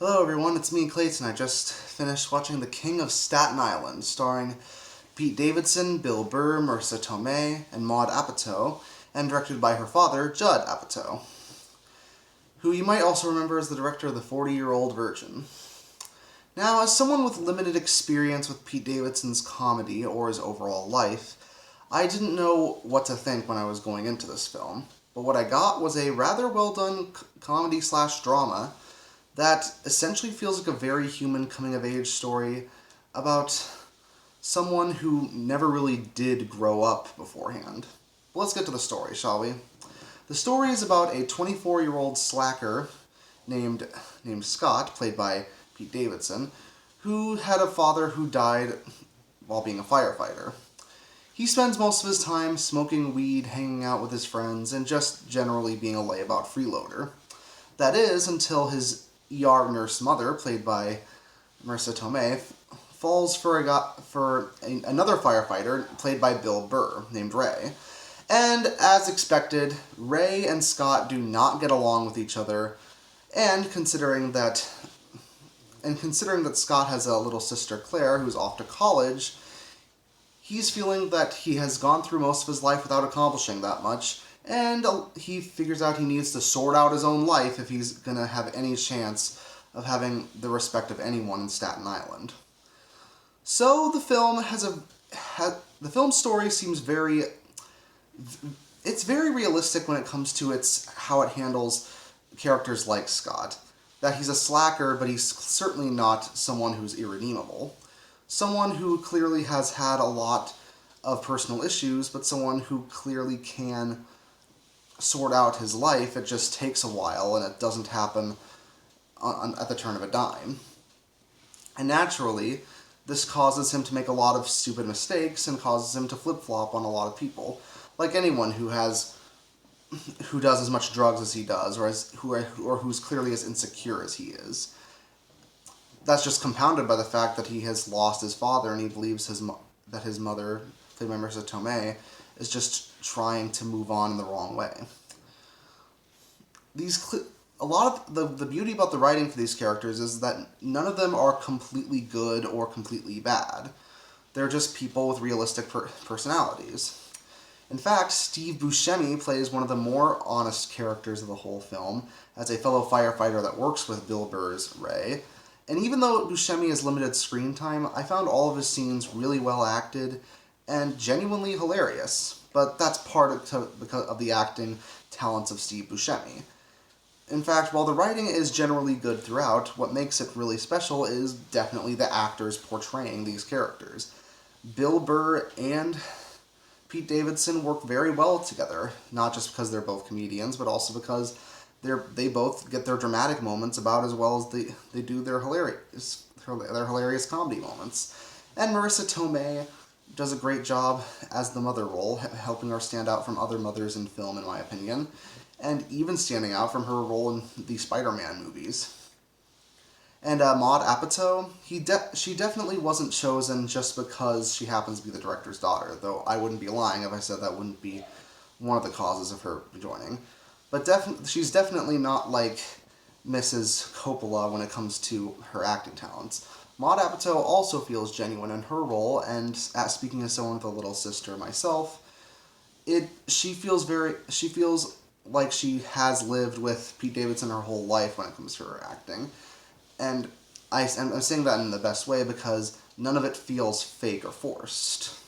Hello everyone, it's me, Clayton. I just finished watching The King of Staten Island, starring Pete Davidson, Bill Burr, Marisa Tomei, and Maud Apatow, and directed by her father, Judd Apatow, who you might also remember as the director of The 40-Year-Old Virgin. Now, as someone with limited experience with Pete Davidson's comedy or his overall life, I didn't know what to think when I was going into this film, but what I got was a rather well-done comedy/drama that essentially feels like a very human coming-of-age story about someone who never really did grow up beforehand. But let's get to the story, shall we? The story is about a 24-year-old slacker named Scott, played by Pete Davidson, who had a father who died while being a firefighter. He spends most of his time smoking weed, hanging out with his friends, and just generally being a layabout freeloader. That is, until his ER nurse mother, played by Marisa Tomei, falls for another firefighter, played by Bill Burr, named Ray. And as expected, Ray and Scott do not get along with each other, and considering that Scott has a little sister, Claire, who's off to college, he's feeling that he has gone through most of his life without accomplishing that much, and he figures out he needs to sort out his own life if he's going to have any chance of having the respect of anyone in Staten Island. So the film story seems very realistic when it comes to how it handles characters like Scott. That he's a slacker, but he's certainly not someone who's irredeemable. Someone who clearly has had a lot of personal issues, but someone who clearly can sort out his life. It just takes a while, and it doesn't happen at the turn of a dime. And naturally, this causes him to make a lot of stupid mistakes and causes him to flip-flop on a lot of people. Like anyone who does as much drugs as he does, or who's clearly as insecure as he is. That's just compounded by the fact that he has lost his father, and he believes that his mother, played by Marisa Tomei, is just trying to move on in the wrong way. A lot of the beauty about the writing for these characters is that none of them are completely good or completely bad. They're just people with realistic personalities. In fact, Steve Buscemi plays one of the more honest characters of the whole film, as a fellow firefighter that works with Bill Burr's Ray. And even though Buscemi has limited screen time, I found all of his scenes really well acted and genuinely hilarious. But that's because of the acting talents of Steve Buscemi. In fact, while the writing is generally good throughout, what makes it really special is definitely the actors portraying these characters. Bill Burr and Pete Davidson work very well together, not just because they're both comedians, but also because they both get their dramatic moments about as well as they do their hilarious comedy moments. And Marisa Tomei does a great job as the mother role, helping her stand out from other mothers in film, in my opinion, and even standing out from her role in the Spider-Man movies. And Maud Apatow, she definitely wasn't chosen just because she happens to be the director's daughter, though I wouldn't be lying if I said that wouldn't be one of the causes of her joining. But she's definitely not like Mrs. Coppola when it comes to her acting talents. Maud Apatow also feels genuine in her role, and speaking as someone with a little sister myself, she feels like she has lived with Pete Davidson her whole life when it comes to her acting. And I'm saying that in the best way because none of it feels fake or forced.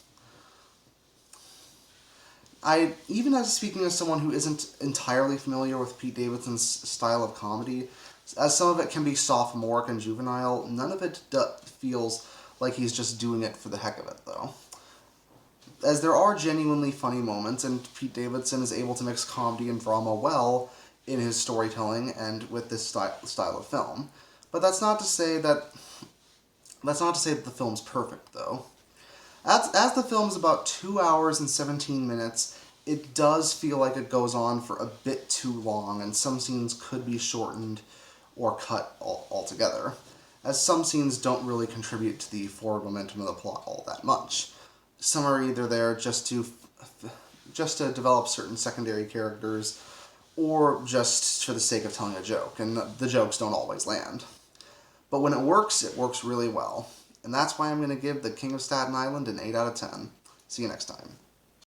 Even as speaking as someone who isn't entirely familiar with Pete Davidson's style of comedy, as some of it can be sophomoric and juvenile, none of it feels like he's just doing it for the heck of it, though. As there are genuinely funny moments, and Pete Davidson is able to mix comedy and drama well in his storytelling and with this style of film. But that's not to say that the film's perfect, though. As the film is about 2 hours and 17 minutes, it does feel like it goes on for a bit too long, and some scenes could be shortened or cut altogether, as some scenes don't really contribute to the forward momentum of the plot all that much. Some are either there just to develop certain secondary characters, or just for the sake of telling a joke, and the jokes don't always land. But when it works really well. And that's why I'm going to give The King of Staten Island an 8 out of 10. See you next time.